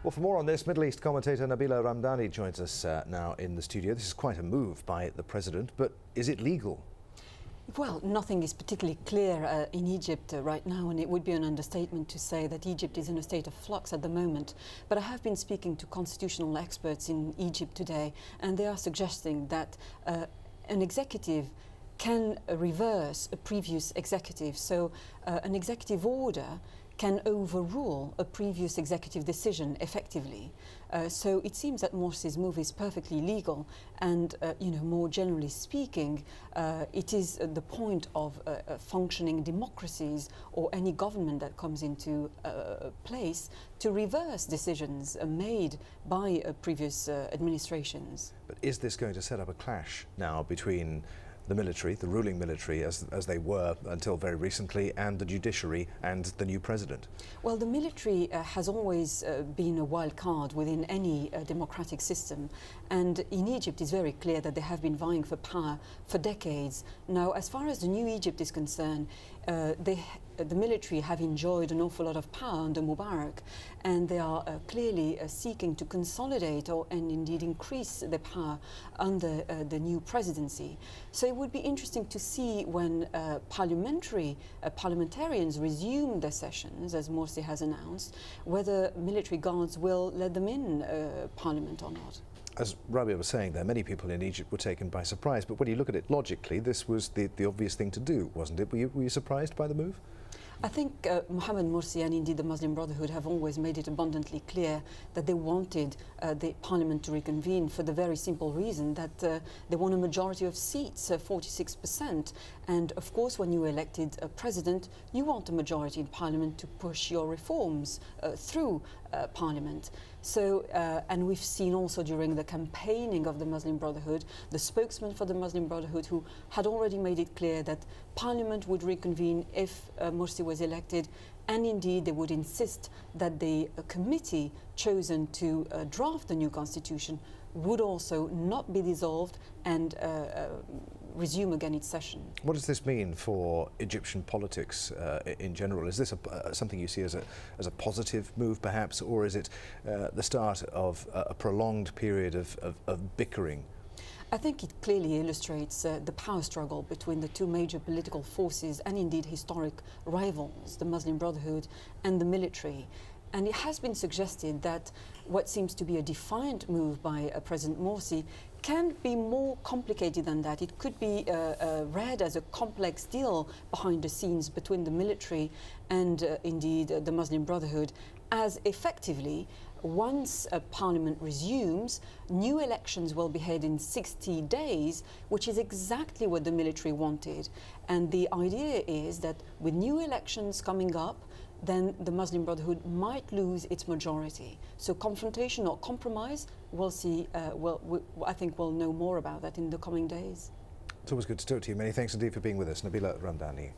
Well, for more on this, Middle East commentator Nabila Ramdani joins us now in the studio. This is quite a move by the president, but is it legal? Well, nothing is particularly clear in Egypt right now, and it would be an understatement to say that Egypt is in a state of flux at the moment. But I have been speaking to constitutional experts in Egypt today, and they are suggesting that an executive can reverse a previous executive. So an executive order can overrule a previous executive decision effectively. So it seems that Morsi's move is perfectly legal, and more generally speaking, it is the point of functioning democracies or any government that comes into place to reverse decisions made by previous administrations. But is this going to set up a clash now between the military, the ruling military, as they were until very recently, and the judiciary and the new president? Well, the military has always been a wild card within any democratic system, and in Egypt it's very clear that they have been vying for power for decades. Now, as far as the new Egypt is concerned, the military have enjoyed an awful lot of power under Mubarak, and they are clearly seeking to consolidate and indeed increase their power under the new presidency. So it would be interesting to see when parliamentarians resume their sessions, as Morsi has announced, whether military guards will let them in parliament or not. As Rabia was saying there, many people in Egypt were taken by surprise, but when you look at it logically, this was the obvious thing to do, wasn't it? Were you surprised by the move? I think Mohammed Morsi and indeed the Muslim Brotherhood have always made it abundantly clear that they wanted the parliament to reconvene for the very simple reason that they want a majority of seats, 46%. And of course, when you elected a president, you want a majority in parliament to push your reforms through parliament. So, and we've seen also during the campaigning of the Muslim Brotherhood, the spokesman for the Muslim Brotherhood, who had already made it clear that parliament would reconvene if Morsi was elected, and indeed they would insist that the committee chosen to draft the new constitution would also not be dissolved and resume again its session. What does this mean for Egyptian politics in general? Is this something you see as a positive move perhaps, or is it the start of a prolonged period of bickering? I think it clearly illustrates the power struggle between the two major political forces and indeed historic rivals, the Muslim Brotherhood and the military. And it has been suggested that what seems to be a defiant move by President Morsi can be more complicated than that. It could be read as a complex deal behind the scenes between the military and indeed the Muslim Brotherhood, as effectively, once parliament resumes, new elections will be held in 60 days, which is exactly what the military wanted. And the idea is that with new elections coming up, then the Muslim Brotherhood might lose its majority. So confrontation or compromise, we'll see, I think we'll know more about that in the coming days. It's always good to talk to you. Many thanks indeed for being with us, Nabila Ramdani.